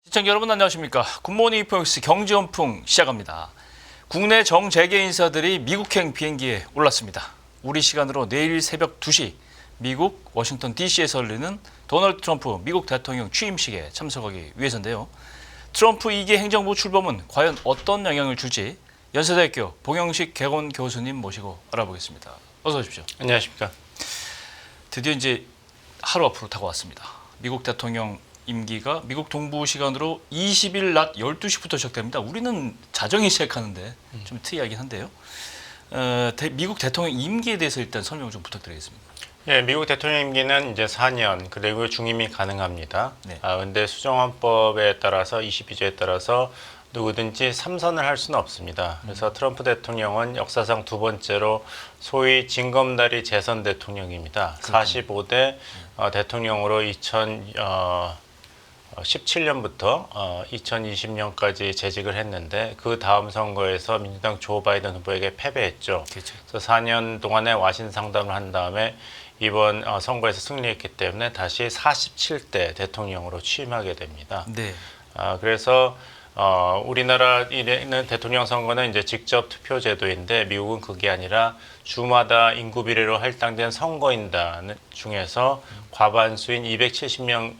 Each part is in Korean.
시청자 여러분 안녕하십니까. 굿모닝 이포엑스 경제연풍 시작합니다. 국내 정재계 인사들이 미국행 비행기에 올랐습니다. 우리 시간으로 내일 새벽 2시 미국 워싱턴 DC에서 열리는 도널드 트럼프 미국 대통령 취임식에 참석하기 위해서인데요. 트럼프 2기 행정부 출범은 과연 어떤 영향을 줄지 연세대학교 봉영식 개건 교수님 모시고 알아보겠습니다. 어서 오십시오. 안녕하십니까. 드디어 이제 하루 앞으로 다가왔습니다. 미국 대통령 임기가 미국 동부 시간으로 20일 낮 12시부터 시작됩니다. 우리는 자정이 시작하는데 좀 특이하긴 한데요. 미국 대통령 임기에 대해서 일단 설명 좀 부탁드리겠습니다. 예, 미국 대통령 임기는 이제 4년 그리고 중임이 가능합니다. 네. 근데 수정헌법에 따라서 22조에 따라서 누구든지 3선을 할 수는 없습니다. 그래서 트럼프 대통령은 역사상 두 번째로 소위 징검다리 재선 대통령입니다. 그렇군요. 45대 대통령으로 17년부터 2020년까지 재직을 했는데 그 다음 선거에서 민주당 조 바이든 후보에게 패배했죠. 그렇죠. 그래서 4년 동안의 와신 상담을 한 다음에 이번 선거에서 승리했기 때문에 다시 47대 대통령으로 취임하게 됩니다. 네. 그래서 우리나라에는 대통령 선거는 이제 직접 투표 제도인데 미국은 그게 아니라 주마다 인구 비례로 할당된 선거인단 중에서 과반수인 270명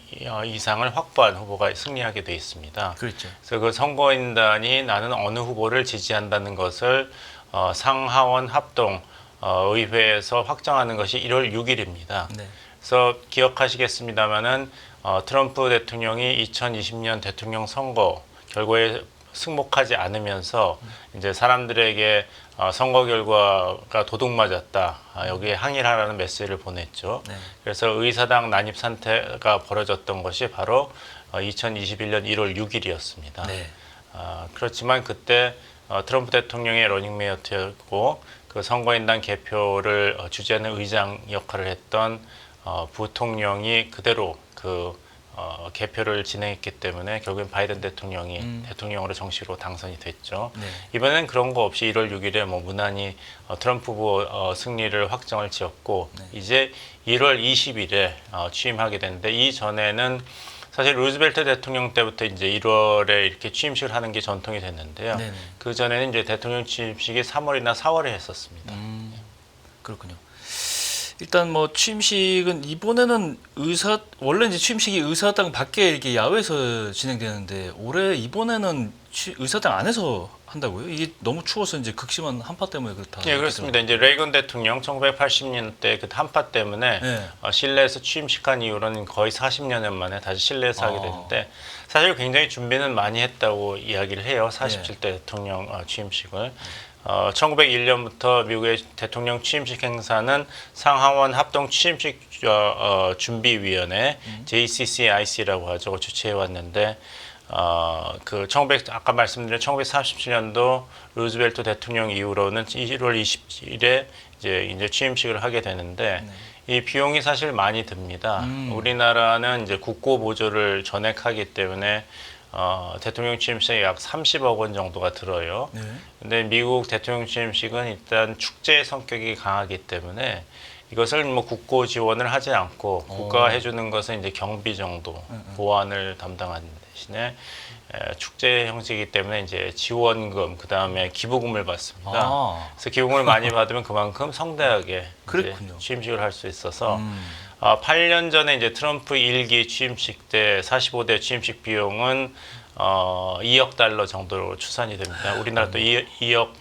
이상을 확보한 후보가 승리하게 돼 있습니다. 그렇죠. 그래서 그 선거인단이 나는 어느 후보를 지지한다는 것을 상하원 합동 의회에서 확정하는 것이 1월 6일입니다. 네. 그래서 기억하시겠습니다마는 트럼프 대통령이 2020년 대통령 선거 결과에 승복하지 않으면서 이제 사람들에게 선거 결과가 도둑맞았다. 여기에 항의하라는 메시지를 보냈죠. 네. 그래서 의사당 난입 사태가 벌어졌던 것이 바로 2021년 1월 6일이었습니다. 네. 그렇지만 그때 트럼프 대통령의 러닝메이트였고 그 선거인단 개표를 주재하는 의장 역할을 했던 부통령이 그대로 그 개표를 진행했기 때문에 결국엔 바이든 대통령이 대통령으로 정식으로 당선이 됐죠. 네. 이번엔 그런 거 없이 1월 6일에 무난히 트럼프 후보 승리를 확정을 지었고 네. 이제 1월 20일에 취임하게 됐는데 이 전에는 사실 루즈벨트 대통령 때부터 이제 1월에 이렇게 취임식을 하는 게 전통이 됐는데요. 네네. 그 전에는 이제 대통령 취임식이 3월이나 4월에 했었습니다. 그렇군요. 일단 뭐 취임식은 이번에는 원래 이제 취임식이 의사당 밖에 이렇게 야외에서 진행되는데 올해 이번에는 의사당 안에서 한다고요? 이게 너무 추워서 이제 극심한 한파 때문에 그렇다. 예, 그렇습니다. 이제 레이건 대통령 1980년대 그 한파 때문에 네. 실내에서 취임식한 이후로는 거의 40년 만에 다시 실내에서 하게 되는데 사실 굉장히 준비는 많이 했다고 이야기를 해요. 47대 대통령 취임식을. 1901년부터 미국의 대통령 취임식 행사는 상하원 합동 취임식 준비위원회 JCCIC라고 하죠. 주최해 왔는데 아까 말씀드린 1947년도 루즈벨트 대통령 이후로는 1월 20일에 이제 취임식을 하게 되는데 이 비용이 사실 많이 듭니다. 우리나라는 이제 국고 보조를 전액하기 때문에 대통령 취임식에 약 30억 원 정도가 들어요. 네. 근데 미국 대통령 취임식은 일단 축제 성격이 강하기 때문에 이것을 뭐 국고 지원을 하지 않고 국가가 해주는 것은 이제 경비 정도 보안을 담당하는 대신에 축제 형식이기 때문에 이제 지원금 그 다음에 기부금을 받습니다. 그래서 기부금을 많이 받으면 그만큼 성대하게 이제 취임식을 할 수 있어서 8년 전에 이제 트럼프 1기 취임식 때 45대 취임식 비용은 2억 달러 정도로 추산이 됩니다. 우리나라 또 2억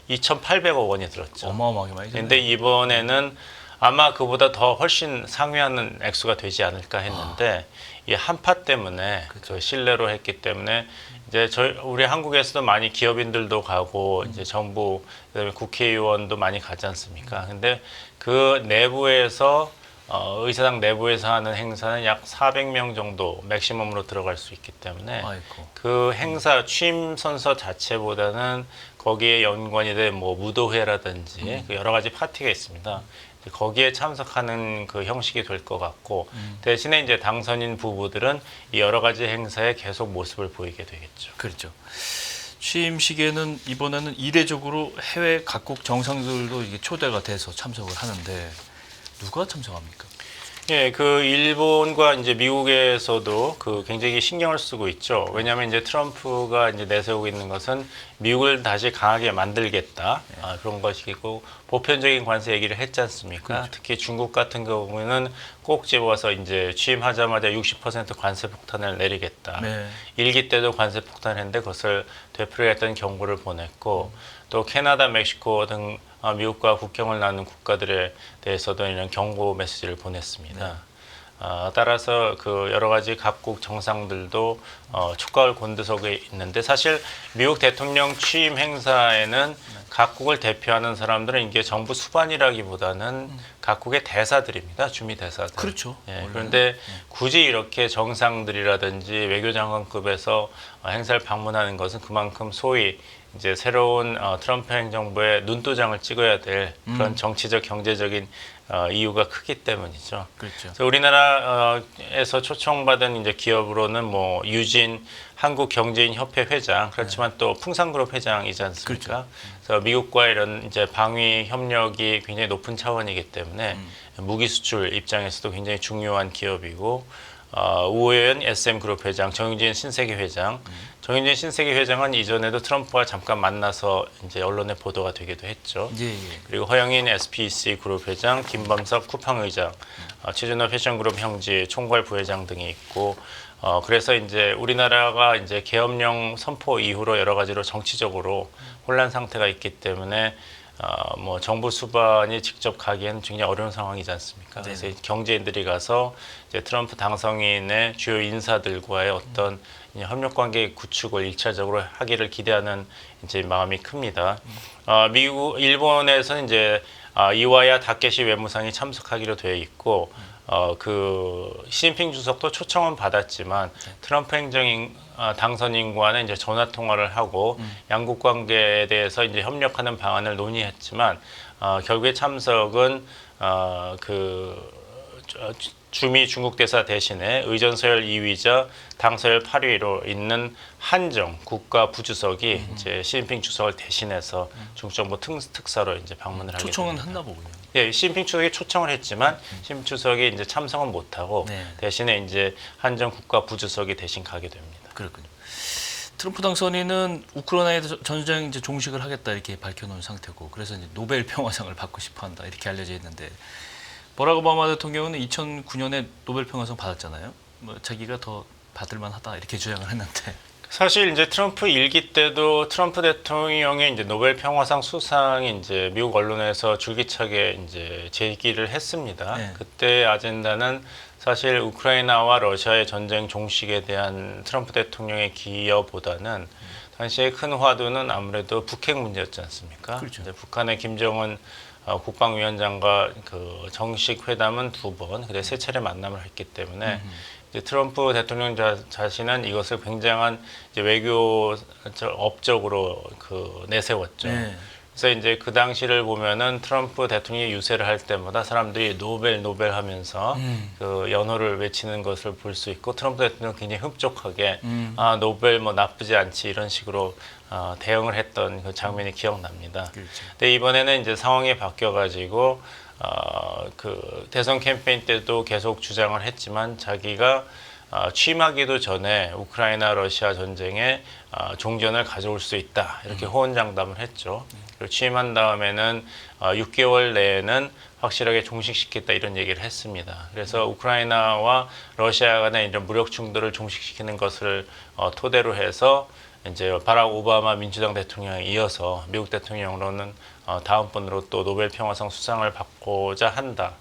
2,800억 원이 들었죠. 어마어마하게 많이 근데 이번에는 아마 그보다 더 훨씬 상회하는 액수가 되지 않을까 했는데 이 한파 때문에 그 실내로 했기 때문에 이제 우리 한국에서도 많이 기업인들도 가고 이제 정부 그다음에 국회의원도 많이 가지 않습니까? 근데 그 내부에서 의사당 내부에서 하는 행사는 약 400명 정도 맥시멈으로 들어갈 수 있기 때문에 그 행사 취임 선서 자체보다는 거기에 연관이 된 뭐 무도회라든지 그 여러 가지 파티가 있습니다. 거기에 참석하는 그 형식이 될 것 같고 대신에 이제 당선인 부부들은 이 여러 가지 행사에 계속 모습을 보이게 되겠죠. 그렇죠. 취임식에는 이번에는 이례적으로 해외 각국 정상들도 이게 초대가 돼서 참석을 하는데 누가 참석합니까? 예, 그 일본과 이제 미국에서도 그 굉장히 신경을 쓰고 있죠. 왜냐하면 이제 트럼프가 이제 내세우고 있는 것은 미국을 다시 강하게 만들겠다 그런 것이고 보편적인 관세 얘기를 했지 않습니까? 그렇죠. 특히 중국 같은 경우는 꼭 집어서 이제 취임하자마자 60% 관세 폭탄을 내리겠다. 네. 1기 때도 관세 폭탄했는데 그것을 되풀이했던 경고를 보냈고 또 캐나다, 멕시코 등 미국과 국경을 나눈 국가들에 대해서도 이런 경고 메시지를 보냈습니다. 따라서 그 여러 가지 각국 정상들도 촉각을 곤두서고 있는데 사실 미국 대통령 취임 행사에는 각국을 대표하는 사람들은 이게 정부 수반이라기보다는 각국의 대사들입니다. 주미 대사들. 그렇죠. 예, 그런데 굳이 이렇게 정상들이라든지 외교장관급에서 행사를 방문하는 것은 그만큼 소위 이제 새로운 트럼프 행정부의 눈도장을 찍어야 될 그런 정치적 경제적인 이유가 크기 때문이죠. 그렇죠. 그래서 우리나라에서 초청받은 이제 기업으로는 뭐 유진 한국경제인협회 회장 그렇지만 또 풍산그룹 회장이지 않습니까? 그렇죠. 그래서 미국과 이런 이제 방위 협력이 굉장히 높은 차원이기 때문에 무기 수출 입장에서도 굉장히 중요한 기업이고 우호연 SM그룹 회장, 정윤진 신세계 회장. 정윤진 신세계 회장은 이전에도 트럼프와 잠깐 만나서 이제 언론에 보도가 되기도 했죠. 예. 그리고 허영인 SPC 그룹 회장, 김범석 쿠팡 의장, 최준호 패션그룹 형제 총괄 부회장 등이 있고, 그래서 이제 우리나라가 이제 계엄령 선포 이후로 여러 가지로 정치적으로 혼란 상태가 있기 때문에 뭐 정부 수반이 직접 가기에는 굉장히 어려운 상황이지 않습니까? 그래서 경제인들이 가서 이제 트럼프 당선인의 주요 인사들과의 어떤 협력 관계 구축을 1차적으로 하기를 기대하는 이제 마음이 큽니다. 일본에서는 이제 이와야 다케시 외무상이 참석하기로 되어 있고 그 시진핑 주석도 초청은 받았지만 트럼프 당선인과는 이제 전화 통화를 하고 양국 관계에 대해서 이제 협력하는 방안을 논의했지만 결국에 참석은 주미 중국 대사 대신에 의전서열 2위자 당서열 8위로 있는 한정 국가 부주석이 이제 시진핑 주석을 대신해서 중국 정부 특사로 이제 방문을 하게 초청은 됩니다. 했나 보군요. 예, 시진핑 주석이 초청을 했지만 시진핑 주석이 이제 참석은 못하고 대신에 이제 한정 국가 부주석이 대신 가게 됩니다. 그렇군요. 트럼프 당선인은 우크라이나 전쟁 이제 종식을 하겠다 이렇게 밝혀놓은 상태고 그래서 이제 노벨 평화상을 받고 싶어한다 이렇게 알려져 있는데 버락 오바마 대통령은 2009년에 노벨 평화상 받았잖아요. 뭐 자기가 더 받을 만하다 이렇게 주장을 했는데 사실 이제 트럼프 일기 때도 트럼프 대통령의 이제 노벨 평화상 수상이 이제 미국 언론에서 줄기차게 이제 제기를 했습니다. 그때 아젠다는 사실 우크라이나와 러시아의 전쟁 종식에 대한 트럼프 대통령의 기여보다는 당시의 큰 화두는 아무래도 북핵 문제였지 않습니까? 그렇죠. 이제 북한의 김정은 국방위원장과 그 정식 회담은 2번, 근데 3차례 만남을 했기 때문에 이제 트럼프 대통령 자신은 이것을 굉장한 이제 외교 업적으로 내세웠죠. 그래서 이제 그 당시를 보면은 트럼프 대통령이 유세를 할 때마다 사람들이 노벨 하면서 그 연호를 외치는 것을 볼 수 있고 트럼프 대통령 굉장히 흡족하게 노벨 뭐 나쁘지 않지 이런 식으로 대응을 했던 그 장면이 기억납니다. 그렇죠. 근데 이번에는 이제 상황이 바뀌어가지고 그 대선 캠페인 때도 계속 주장을 했지만 자기가 취임하기도 전에 우크라이나 러시아 전쟁에 종전을 가져올 수 있다 이렇게 호언장담을 했죠. 그리고 취임한 다음에는 6개월 내에는 확실하게 종식시켰다 이런 얘기를 했습니다. 그래서 우크라이나와 러시아 간의 이런 무력 충돌을 종식시키는 것을 토대로 해서 이제 바락 오바마 민주당 대통령에 이어서 미국 대통령으로는 다음 번으로 또 노벨 평화상 수상을 받고자 한다.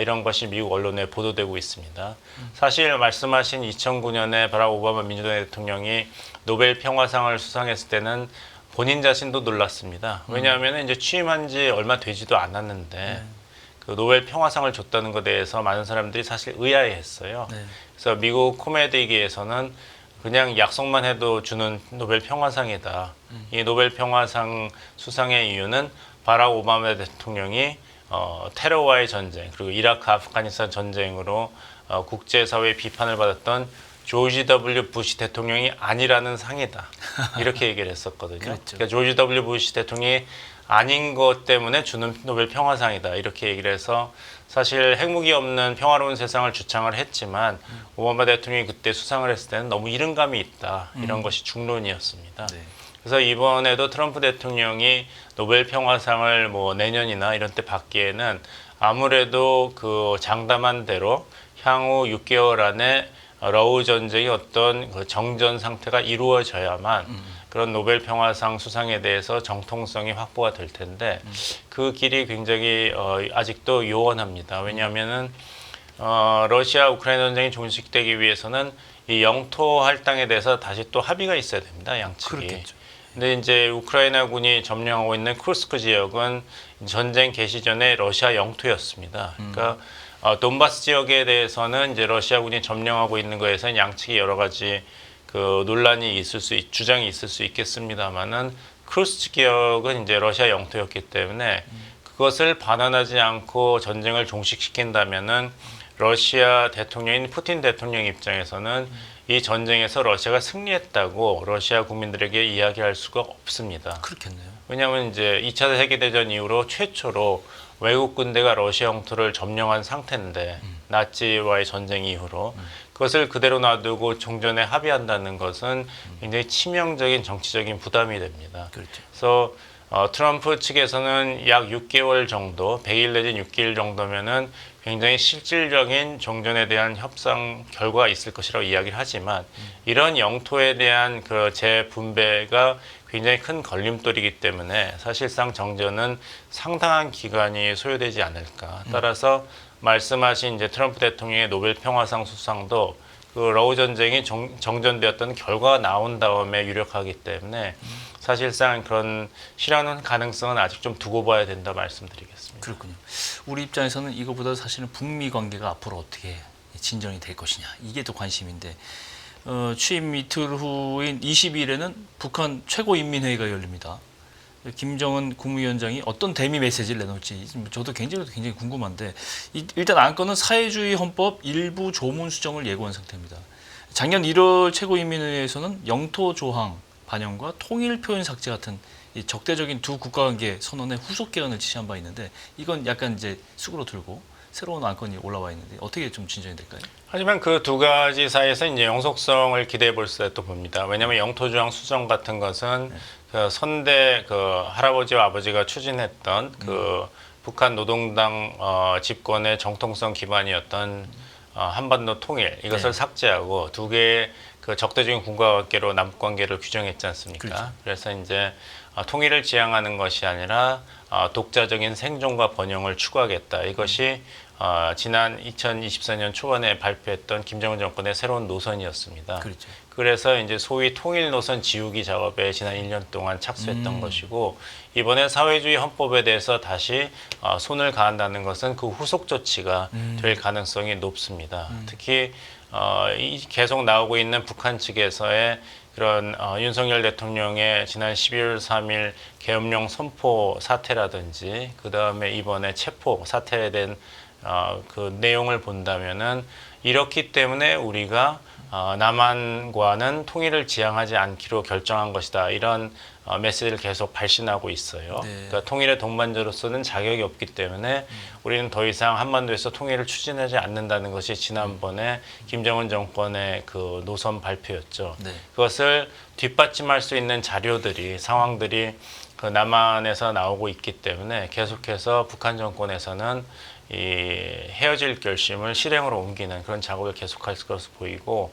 이런 것이 미국 언론에 보도되고 있습니다. 사실 말씀하신 2009년에 바락 오바마 민주당 대통령이 노벨 평화상을 수상했을 때는 본인 자신도 놀랐습니다. 왜냐하면 이제 취임한 지 얼마 되지도 않았는데 그 노벨 평화상을 줬다는 것에 대해서 많은 사람들이 사실 의아해했어요. 그래서 미국 코미디계에서는 그냥 약속만 해도 주는 노벨 평화상이다. 이 노벨 평화상 수상의 이유는 바락 오바마 대통령이 테러와의 전쟁 그리고 이라크 아프가니스탄 전쟁으로 국제사회의 비판을 받았던 조지 W. 부시 대통령이 아니라는 상이다. 이렇게 얘기를 했었거든요. 그랬죠. 그러니까 조지 W. 부시 대통령이 아닌 것 때문에 주는 노벨 평화상이다. 이렇게 얘기를 해서 사실 핵무기 없는 평화로운 세상을 주창을 했지만 오바마 대통령이 그때 수상을 했을 때는 너무 이른감이 있다. 이런 것이 중론이었습니다. 네. 그래서 이번에도 트럼프 대통령이 노벨 평화상을 뭐 내년이나 이런 때 받기에는 아무래도 그 장담한 대로 향후 6개월 안에 러우 전쟁의 어떤 그 정전 상태가 이루어져야만 그런 노벨 평화상 수상에 대해서 정통성이 확보가 될 텐데 그 길이 굉장히 아직도 요원합니다. 왜냐하면은 러시아 우크라이나 전쟁이 종식되기 위해서는 이 영토 할당에 대해서 다시 또 합의가 있어야 됩니다. 양측이. 그렇겠죠. 근데 이제 우크라이나군이 점령하고 있는 쿠르스크 지역은 전쟁 개시 전에 러시아 영토였습니다. 그러니까 돈바스 지역에 대해서는 이제 러시아군이 점령하고 있는 거에서는 양측이 여러 가지 그 논란이 주장이 있을 수 있겠습니다만은 쿠르스크 지역은 이제 러시아 영토였기 때문에 그것을 반환하지 않고 전쟁을 종식시킨다면은 러시아 대통령인 푸틴 대통령 입장에서는 이 전쟁에서 러시아가 승리했다고 러시아 국민들에게 이야기할 수가 없습니다. 그렇겠네요. 왜냐하면 이제 2차 세계대전 이후로 최초로 외국 군대가 러시아 영토를 점령한 상태인데 나치와의 전쟁 이후로 그것을 그대로 놔두고 종전에 합의한다는 것은 굉장히 치명적인 정치적인 부담이 됩니다. 그렇죠. 그래서 트럼프 측에서는 약 6개월 정도, 100일 내지 6개월 정도면은 굉장히 실질적인 종전에 대한 협상 결과가 있을 것이라고 이야기를 하지만 이런 영토에 대한 그 재분배가 굉장히 큰 걸림돌이기 때문에 사실상 정전은 상당한 기간이 소요되지 않을까. 따라서 말씀하신 이제 트럼프 대통령의 노벨 평화상 수상도 그 러우 전쟁이 정전되었던 결과가 나온 다음에 유력하기 때문에 사실상 그런 실현 가능성은 아직 좀 두고 봐야 된다 말씀드리겠습니다. 그렇군요. 우리 입장에서는 이거보다 사실은 북미 관계가 앞으로 어떻게 진전이 될 것이냐 이게 더 관심인데 취임 이틀 후인 20일에는 북한 최고인민회의가 열립니다. 김정은 국무위원장이 어떤 대미 메시지를 내놓을지 저도 굉장히 궁금한데 일단 안건은 사회주의 헌법 일부 조문 수정을 예고한 상태입니다. 작년 1월 최고인민회의에서는 영토 조항 반영과 통일 표현 삭제 같은 이 적대적인 두 국가 관계 선언의 후속 개헌을 지시한 바 있는데 이건 약간 이제 수그러 들고 새로운 안건이 올라와 있는데 어떻게 좀 진전이 될까요? 하지만 그 두 가지 사이에서 이제 영속성을 기대해 볼 수도 봅니다. 왜냐하면 영토 조항 수정 같은 것은 그 선대 그 할아버지와 아버지가 추진했던 그 북한 노동당 집권의 정통성 기반이었던 한반도 통일 이것을 삭제하고 두 개의 그 적대적인 국가 관계로 남북 관계를 규정했지 않습니까? 그렇죠. 그래서 이제 통일을 지향하는 것이 아니라 독자적인 생존과 번영을 추구하겠다. 이것이 지난 2024년 초반에 발표했던 김정은 정권의 새로운 노선이었습니다. 그렇죠. 그래서 이제 소위 통일 노선 지우기 작업에 지난 1년 동안 착수했던 것이고 이번에 사회주의 헌법에 대해서 다시 손을 가한다는 것은 그 후속 조치가 될 가능성이 높습니다. 특히 계속 나오고 있는 북한 측에서의 그런 윤석열 대통령의 지난 12월 3일 계엄령 선포 사태라든지 그 다음에 이번에 체포 사태에 대한 그 내용을 본다면은 이렇기 때문에 우리가 남한과는 통일을 지향하지 않기로 결정한 것이다. 이런 메시지를 계속 발신하고 있어요. 네. 그러니까 통일의 동반자로서는 자격이 없기 때문에 우리는 더 이상 한반도에서 통일을 추진하지 않는다는 것이 지난번에 김정은 정권의 그 노선 발표였죠. 네. 그것을 뒷받침할 수 있는 자료들이 상황들이 그 남한에서 나오고 있기 때문에 계속해서 북한 정권에서는 이 헤어질 결심을 실행으로 옮기는 그런 작업을 계속할 것으로 보이고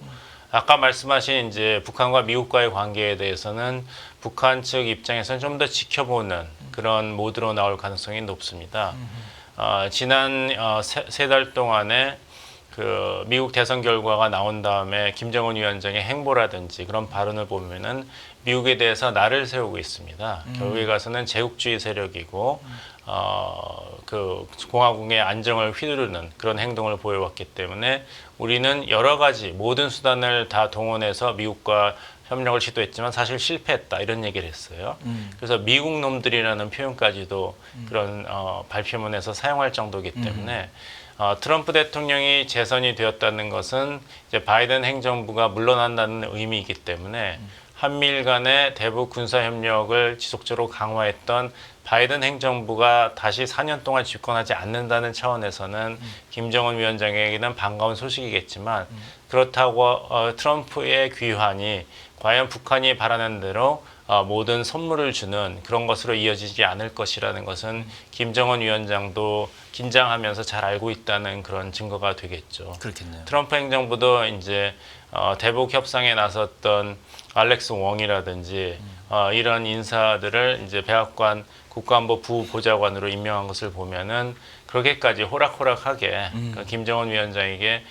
아까 말씀하신 이제 북한과 미국과의 관계에 대해서는 북한 측 입장에서는 좀 더 지켜보는 그런 모드로 나올 가능성이 높습니다. 지난 세 달 동안에 그 미국 대선 결과가 나온 다음에 김정은 위원장의 행보라든지 그런 발언을 보면은 미국에 대해서 날을 세우고 있습니다. 결국에 가서는 제국주의 세력이고 그 공화국의 안정을 휘두르는 그런 행동을 보여왔기 때문에 우리는 여러 가지 모든 수단을 다 동원해서 미국과 협력을 시도했지만 사실 실패했다 이런 얘기를 했어요. 그래서 미국 놈들이라는 표현까지도 그런 발표문에서 사용할 정도이기 때문에 트럼프 대통령이 재선이 되었다는 것은 이제 바이든 행정부가 물러난다는 의미이기 때문에 한미일 간의 대북 군사 협력을 지속적으로 강화했던 바이든 행정부가 다시 4년 동안 집권하지 않는다는 차원에서는 김정은 위원장에게는 반가운 소식이겠지만 그렇다고 트럼프의 귀환이 과연 북한이 바라는 대로 모든 선물을 주는 그런 것으로 이어지지 않을 것이라는 것은 김정은 위원장도 긴장하면서 잘 알고 있다는 그런 증거가 되겠죠. 그렇겠네요. 트럼프 행정부도 이제 대북 협상에 나섰던 알렉스 웡이라든지 이런 인사들을 이제 백악관 국가안보 부보좌관으로 임명한 것을 보면은 그렇게까지 호락호락하게 그 김정은 위원장에게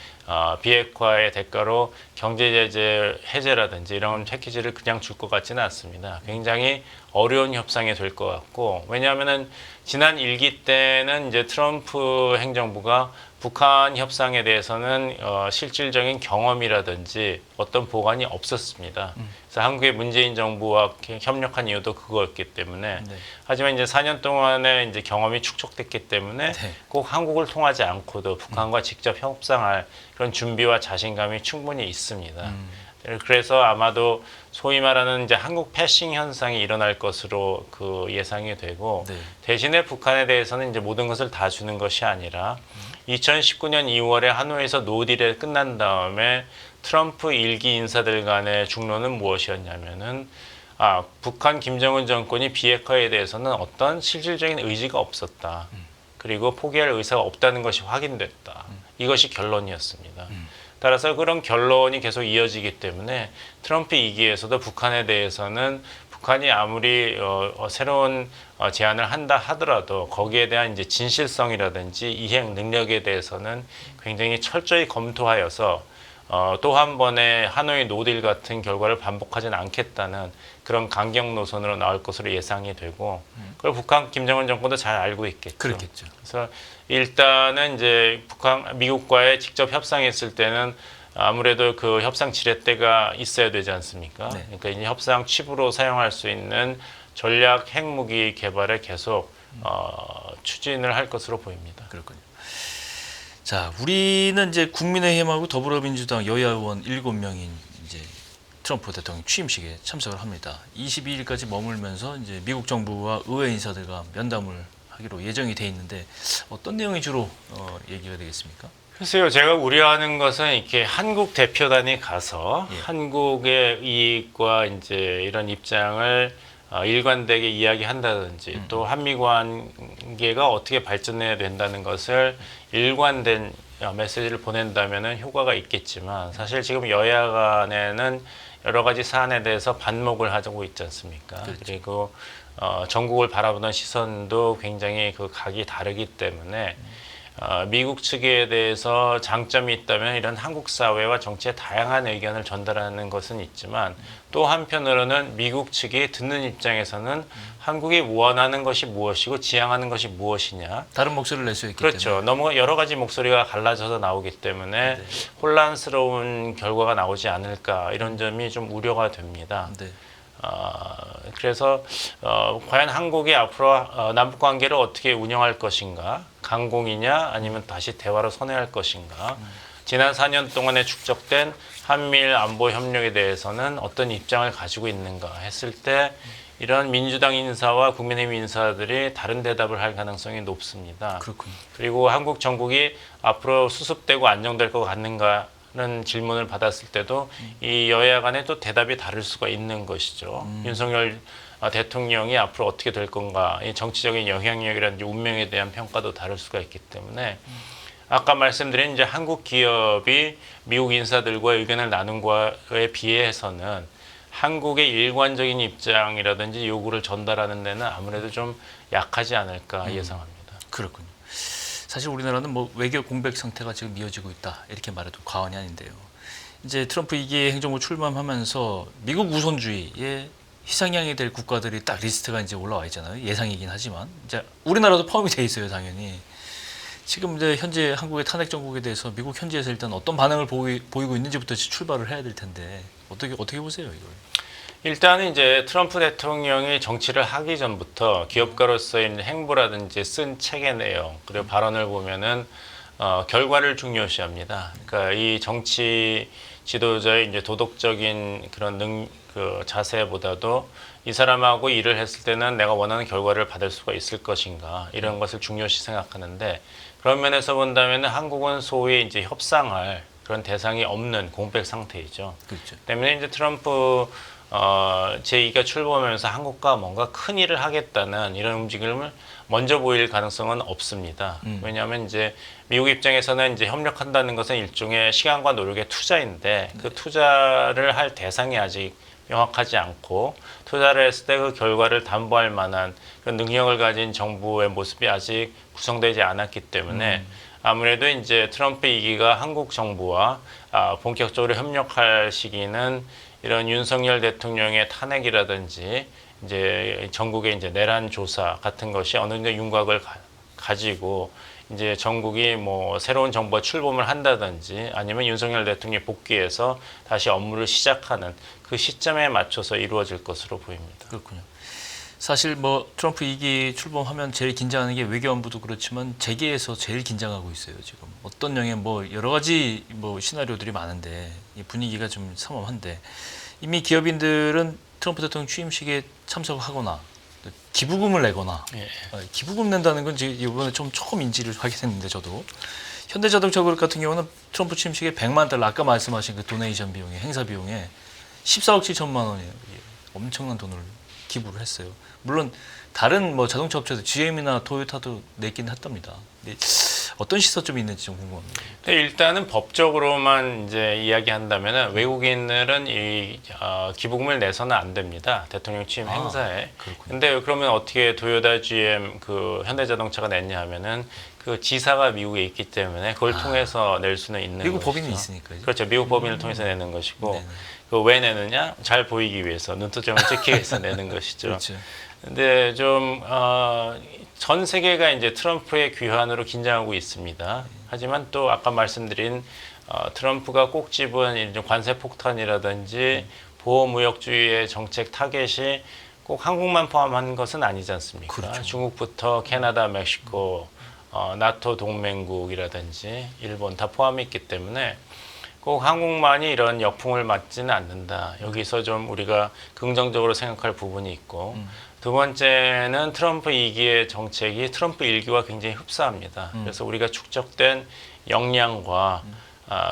비핵화의 대가로 경제 제재 해제라든지 이런 패키지를 그냥 줄 것 같지는 않습니다. 굉장히 어려운 협상이 될 것 같고, 왜냐하면은 지난 1기 때는 이제 트럼프 행정부가 북한 협상에 대해서는 실질적인 경험이라든지 어떤 보관이 없었습니다. 그래서 한국의 문재인 정부와 협력한 이유도 그거였기 때문에. 네. 하지만 이제 4년 동안의 이제 경험이 축적됐기 때문에 네. 꼭 한국을 통하지 않고도 북한과 직접 협상할 그런 준비와 자신감이 충분히 있습니다. 그래서 아마도 소위 말하는 이제 한국 패싱 현상이 일어날 것으로 그 예상이 되고, 네. 대신에 북한에 대해서는 이제 모든 것을 다 주는 것이 아니라 2019년 2월에 하노이에서 노딜이 끝난 다음에 트럼프 1기 인사들 간의 중론은 무엇이었냐면은 북한 김정은 정권이 비핵화에 대해서는 어떤 실질적인 의지가 없었다. 그리고 포기할 의사가 없다는 것이 확인됐다. 이것이 결론이었습니다. 따라서 그런 결론이 계속 이어지기 때문에 트럼프 2기에서도 북한에 대해서는 북한이 아무리 새로운 제안을 한다 하더라도 거기에 대한 이제 진실성이라든지 이행 능력에 대해서는 굉장히 철저히 검토하여서 또 한 번의 하노이 노딜 같은 결과를 반복하지는 않겠다는 그런 강경 노선으로 나올 것으로 예상이 되고, 그걸 북한 김정은 정권도 잘 알고 있겠죠. 그렇겠죠. 그래서 일단은 이제 미국과의 직접 협상했을 때는 아무래도 그 협상 지렛대가 있어야 되지 않습니까? 네. 그러니까 이제 협상 칩으로 사용할 수 있는 전략 핵무기 개발에 계속 추진을 할 것으로 보입니다. 그렇군요. 자, 우리는 이제 국민의힘하고 더불어민주당 여야 의원 7명인 이제 트럼프 대통령 취임식에 참석을 합니다. 22일까지 머물면서 이제 미국 정부와 의회 인사들과 면담을 하기로 예정이 돼 있는데 어떤 내용이 주로 얘기가 되겠습니까? 글쎄요, 제가 우려하는 것은 이렇게 한국 대표단이 가서 예. 한국의 이익과 이제 이런 입장을 일관되게 이야기한다든지 또 한미 관계가 어떻게 발전해야 된다는 것을 일관된 메시지를 보낸다면 효과가 있겠지만, 사실 지금 여야 간에는 여러 가지 사안에 대해서 반목을 하고 있지 않습니까? 그렇죠. 그리고 전국을 바라보는 시선도 굉장히 그 각이 다르기 때문에 미국 측에 대해서 장점이 있다면 이런 한국 사회와 정치의 다양한 의견을 전달하는 것은 있지만, 또 한편으로는 미국 측이 듣는 입장에서는 한국이 원하는 것이 무엇이고 지향하는 것이 무엇이냐, 다른 목소리를 낼 수 있기 그렇죠. 때문에. 너무 여러 가지 목소리가 갈라져서 나오기 때문에 네. 혼란스러운 결과가 나오지 않을까, 이런 점이 좀 우려가 됩니다. 네. 그래서 과연 한국이 앞으로 남북 관계를 어떻게 운영할 것인가, 강공이냐 아니면 다시 대화로 선회할 것인가, 지난 4년 동안에 축적된 한미일 안보 협력에 대해서는 어떤 입장을 가지고 있는가 했을 때 이런 민주당 인사와 국민의힘 인사들이 다른 대답을 할 가능성이 높습니다. 그렇군요. 그리고 한국 정국이 앞으로 수습되고 안정될 것 같는가는 질문을 받았을 때도 이 여야 간에 또 대답이 다를 수가 있는 것이죠. 윤석열 대통령이 앞으로 어떻게 될 건가, 이 정치적인 영향력이라든지 운명에 대한 평가도 다를 수가 있기 때문에 아까 말씀드린 이제 한국 기업이 미국 인사들과 의견을 나눈 거에 비해서는 한국의 일관적인 입장이라든지 요구를 전달하는 데는 아무래도 좀 약하지 않을까 예상합니다. 그렇군요. 사실 우리나라는 뭐 외교 공백 상태가 지금 이어지고 있다 이렇게 말해도 과언이 아닌데요. 이제 트럼프 2기 행정부 출범하면서 미국 우선주의의 희생양이 될 국가들이 딱 리스트가 이제 올라와 있잖아요. 예상이긴 하지만 이제 우리나라도 포함이 돼 있어요, 당연히. 지금 이제 현재 한국의 탄핵 정국에 대해서 미국 현지에서 일단 어떤 반응을 보이고 있는지부터 출발을 해야 될 텐데 어떻게 보세요, 이걸? 일단은 이제 트럼프 대통령이 정치를 하기 전부터 기업가로서의 행보라든지 쓴 책의 내용, 그리고 발언을 보면은 결과를 중요시합니다. 그러니까 이 정치 지도자의 이제 도덕적인 그런 그 자세보다도 이 사람하고 일을 했을 때는 내가 원하는 결과를 받을 수가 있을 것인가 이런 것을 중요시 생각하는데 그런 면에서 본다면 한국은 소위 이제 협상할 그런 대상이 없는 공백 상태이죠. 그렇죠. 때문에 이제 트럼프 제2가 출범하면서 한국과 뭔가 큰 일을 하겠다는 이런 움직임을 먼저 보일 가능성은 없습니다. 왜냐하면 이제 미국 입장에서는 이제 협력한다는 것은 일종의 시간과 노력의 투자인데 그 투자를 할 대상이 아직 명확하지 않고 투자를 했을 때 그 결과를 담보할 만한 그 능력을 가진 정부의 모습이 아직 구성되지 않았기 때문에 아무래도 이제 트럼프 2기가 한국 정부와 본격적으로 협력할 시기는 이런 윤석열 대통령의 탄핵이라든지 이제 전국의 이제 내란 조사 같은 것이 어느 정도 윤곽을 가지고 이제 전국이 뭐 새로운 정부가 출범을 한다든지 아니면 윤석열 대통령이 복귀해서 다시 업무를 시작하는 그 시점에 맞춰서 이루어질 것으로 보입니다. 그렇군요. 사실 뭐 트럼프 2기 출범하면 제일 긴장하는 게 외교안보도 그렇지만 재계에서 제일 긴장하고 있어요. 지금 어떤 영의 뭐 여러 가지 뭐 시나리오들이 많은데 이 분위기가 좀 삼엄한데 이미 기업인들은 트럼프 대통령 취임식에 참석하거나 기부금을 내거나 기부금 낸다는 건 지금 이번에 좀 처음 인지를 하게 됐는데 저도 현대자동차 그룹 같은 경우는 트럼프 취임식에 100만 달러 아까 말씀하신 그 도네이션 비용에 행사 비용에 14억 7천만 원이에요. 엄청난 돈을 기부를 했어요. 물론 다른 뭐 자동차 업체도 GM이나 토요타도 내긴 했답니다. 어떤 시사점이 있는지 좀 궁금합니다. 일단은 법적으로만 이제 이야기한다면은 외국인들은 이 기부금을 내서는 안 됩니다. 대통령 취임 행사에. 근데 그러면 어떻게 토요타, GM, 그 현대자동차가 냈냐 하면은 그 지사가 미국에 있기 때문에 그걸 통해서 낼 수는 있는 미국 것이죠. 법인이 있으니까요. 그렇죠. 미국 법인을 통해서 내는 것이고 네네. 그 왜 내느냐? 잘 보이기 위해서 눈도장을 찍기 위해서 내는 것이죠. 그렇죠. 근데 좀 전 세계가 이제 트럼프의 귀환으로 긴장하고 있습니다. 하지만 또 아까 말씀드린 트럼프가 꼭 집은 관세 폭탄이라든지 보호무역주의의 정책 타겟이 꼭 한국만 포함한 것은 아니지 않습니까? 그렇죠. 중국부터 캐나다, 멕시코, 나토 동맹국이라든지 일본 다 포함이 있기 때문에 꼭 한국만이 이런 역풍을 맞지는 않는다. 여기서 좀 우리가 긍정적으로 생각할 부분이 있고 두 번째는 트럼프 2기의 정책이 트럼프 1기와 굉장히 흡사합니다. 그래서 우리가 축적된 역량과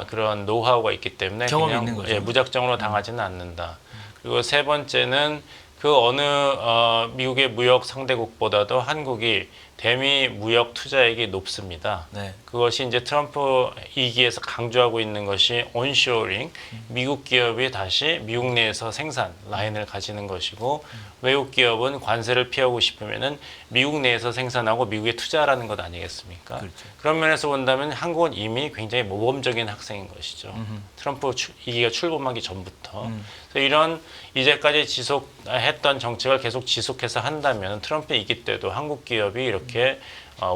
그런 노하우가 있기 때문에 경험이 그냥 있는 거죠. 무작정으로 당하지는 않는다. 그리고 세 번째는 그 어느 미국의 무역 상대국보다도 한국이 대미 무역 투자액이 높습니다. 네. 그것이 이제 트럼프 2기에서 강조하고 있는 것이 온쇼어링, 미국 기업이 다시 미국 내에서 생산 라인을 가지는 것이고 외국 기업은 관세를 피하고 싶으면은 미국 내에서 생산하고 미국에 투자하라는 것 아니겠습니까? 그렇죠. 그런 면에서 본다면 한국은 이미 굉장히 모범적인 학생인 것이죠. 트럼프 2기가 출범하기 전부터. 그래서 이런 이제까지 지속했던 정책을 계속 지속해서 한다면 트럼프 2기 때도 한국 기업이 이렇게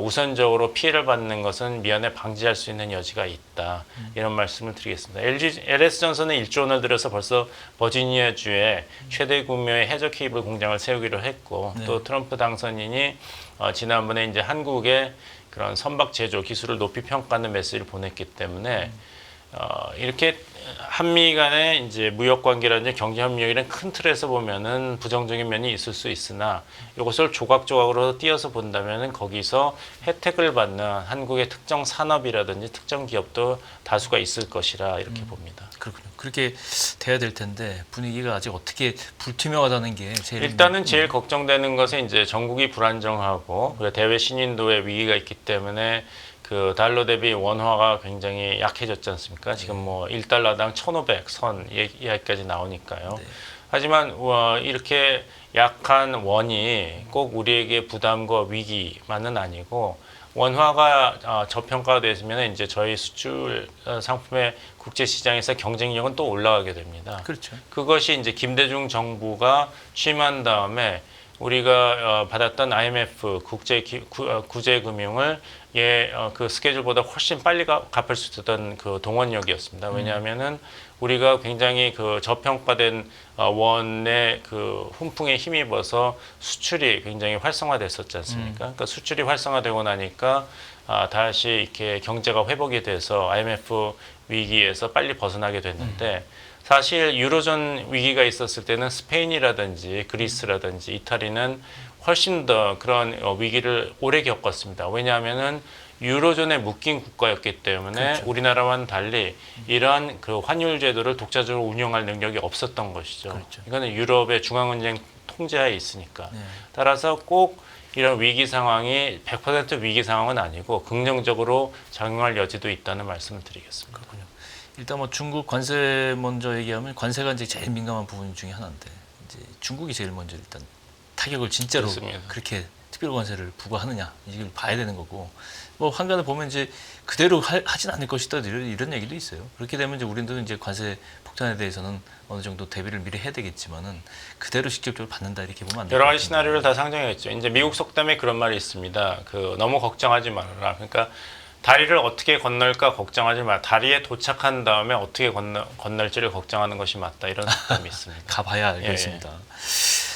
우선적으로 피해를 받는 것은 미연에 방지할 수 있는 여지가 있다. 이런 말씀을 드리겠습니다. LS전선은 1조 원을 들여서 벌써 버지니아주에 최대 규모의 해저 케이블 공장을 세우기로 했고 또 트럼프 당선인이 지난번에 이제 한국의 그런 선박 제조 기술을 높이 평가하는 메시지를 보냈기 때문에 이렇게 한미 간의 이제 무역 관계라든지 경제 협력이라는 큰 틀에서 보면은 부정적인 면이 있을 수 있으나 이것을 조각조각으로 띄어서 본다면은 거기서 혜택을 받는 한국의 특정 산업이라든지 특정 기업도 다수가 있을 것이라 이렇게 봅니다. 그렇군요. 그렇게 돼야 될 텐데 분위기가 아직 어떻게 불투명하다는 게 제일 일단은 제일 걱정되는 것은 이제 전국이 불안정하고 그리고 대외 신인도의 위기가 있기 때문에 그 달러 대비 원화가 굉장히 약해졌지 않습니까? 지금 뭐 1달러당 1,500 선 이하까지 나오니까요. 네. 하지만 이렇게 약한 원이 꼭 우리에게 부담과 위기만은 아니고 원화가 저평가가 됐으면 이제 저희 수출 상품의 국제 시장에서 경쟁력은 또 올라가게 됩니다. 그렇죠. 그것이 이제 김대중 정부가 취임한 다음에 우리가 받았던 IMF 구제금융을 그 스케줄보다 훨씬 빨리 갚을 수 있었던 그 동원력이었습니다. 왜냐하면은 우리가 굉장히 그 저평가된 원의 그 훈풍에 힘입어서 수출이 굉장히 활성화됐었지 않습니까? 그러니까 수출이 활성화되고 나니까 다시 이렇게 경제가 회복이 돼서 IMF 위기에서 빨리 벗어나게 됐는데 사실 유로존 위기가 있었을 때는 스페인이라든지 그리스라든지 이탈리는 훨씬 더 그런 위기를 오래 겪었습니다. 왜냐하면은 유로존에 묶인 국가였기 때문에 그렇죠. 우리나라와는 달리 이러한 그 환율 제도를 독자적으로 운영할 능력이 없었던 것이죠. 그렇죠. 이거는 유럽의 중앙은행 통제하에 있으니까. 네. 따라서 꼭 이런 위기 상황이 100% 위기 상황은 아니고 긍정적으로 작용할 여지도 있다는 말씀을 드리겠습니다. 그렇군요. 일단 뭐 중국 관세 먼저 얘기하면 관세가 이제 제일 민감한 부분 중에 하나인데 이제 중국이 제일 먼저 일단 타격을 진짜로 그렇습니다. 그렇게 특별 관세를 부과하느냐 이걸 봐야 되는 거고 뭐 한간을 보면 이제 그대로 하진 않을 것이다 이런 얘기도 있어요. 그렇게 되면 이제 우리도 이제 관세 폭탄에 대해서는 어느 정도 대비를 미리 해야 되겠지만은 그대로 직접적으로 받는다 이렇게 보면 안 돼요. 여러 가지 시나리오를 다 상정했죠. 이제 미국 속담에 그런 말이 있습니다. 그 너무 걱정하지 말아라. 그러니까 다리를 어떻게 건널까 걱정하지 마. 다리에 도착한 다음에 어떻게 건널지를 걱정하는 것이 맞다. 이런 속담이 있습니다. 가봐야 알겠습니다.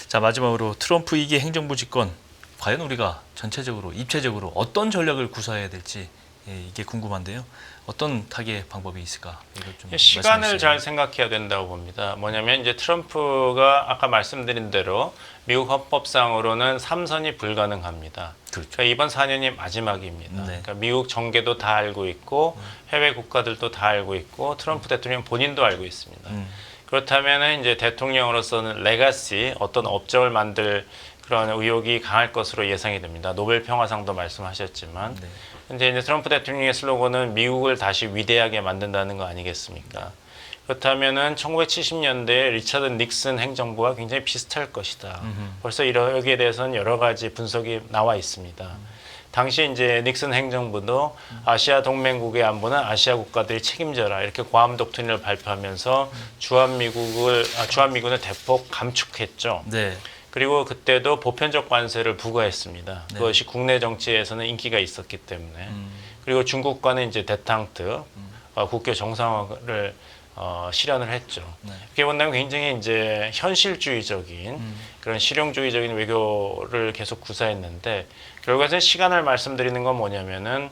자 마지막으로 트럼프 2기 행정부 집권 과연 우리가 전체적으로 입체적으로 어떤 전략을 구사해야 될지 이게 궁금한데요. 어떤 타개의 방법이 있을까? 이걸 좀 시간을 말씀해 잘 주세요. 생각해야 된다고 봅니다. 뭐냐면 이제 트럼프가 아까 말씀드린 대로 미국 헌법상으로는 3선이 불가능합니다. 그렇죠. 그러니까 이번 4년이 마지막입니다. 네. 그러니까 미국 정계도 다 알고 있고 해외 국가들도 다 알고 있고 트럼프 대통령 본인도 알고 있습니다. 그렇다면 이제 대통령으로서는 레가시 어떤 업적을 만들 그런 의욕이 강할 것으로 예상이 됩니다. 노벨 평화상도 말씀하셨지만 네. 근데 이제 트럼프 대통령의 슬로건은 미국을 다시 위대하게 만든다는 거 아니겠습니까? 그렇다면은 1970년대 리처드 닉슨 행정부와 굉장히 비슷할 것이다. 벌써 여기에 대해서는 여러 가지 분석이 나와 있습니다. 당시 이제 닉슨 행정부도 아시아 동맹국의 안보는 아시아 국가들이 책임져라 이렇게 고함 독트린을 발표하면서 주한미군을 대폭 감축했죠. 네. 그리고 그때도 보편적 관세를 부과했습니다. 네. 그것이 국내 정치에서는 인기가 있었기 때문에. 그리고 중국과는 이제 대탕트, 국교 정상화를 실현을 했죠. 네. 이렇게 본다면 굉장히 이제 현실주의적인 그런 실용주의적인 외교를 계속 구사했는데 결국에는 시간을 말씀드리는 건 뭐냐면은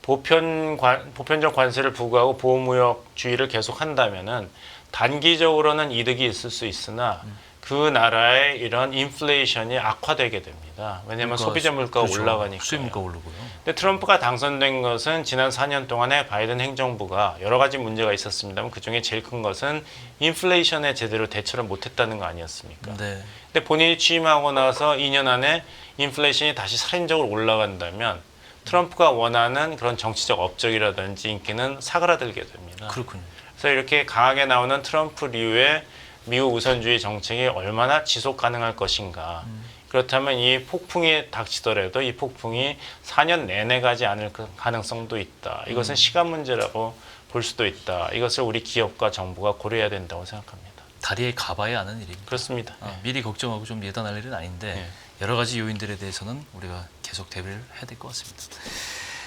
보편적 관세를 부과하고 보호무역주의를 계속 한다면은 단기적으로는 이득이 있을 수 있으나 그 나라의 이런 인플레이션이 악화되게 됩니다. 왜냐하면 소비자 물가가 그렇죠. 올라가니까. 수입 물가 오르고요. 근데 트럼프가 당선된 것은 지난 4년 동안에 바이든 행정부가 여러 가지 문제가 있었습니다만 그중에 제일 큰 것은 인플레이션에 제대로 대처를 못했다는 거 아니었습니까? 네. 근데 본인이 취임하고 나서 2년 안에 인플레이션이 다시 살인적으로 올라간다면 트럼프가 원하는 그런 정치적 업적이라든지 인기는 사그라들게 됩니다. 그렇군요. 그래서 이렇게 강하게 나오는 트럼프류의 미국 우선주의 정책이 얼마나 지속 가능할 것인가. 그렇다면 이 폭풍이 닥치더라도 이 폭풍이 4년 내내 가지 않을 가능성도 있다. 이것은 시간 문제라고 볼 수도 있다. 이것을 우리 기업과 정부가 고려해야 된다고 생각합니다. 다리에 가봐야 하는 일입니다. 그렇습니다. 미리 걱정하고 좀 예단할 일은 아닌데 네. 여러 가지 요인들에 대해서는 우리가 계속 대비를 해야 될 것 같습니다.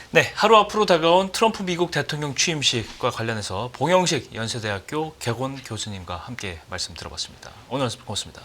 네, 하루 앞으로 다가온 트럼프 미국 대통령 취임식과 관련해서 봉영식 연세대학교 객원 교수님과 함께 말씀 들어봤습니다. 오늘 말씀 고맙습니다.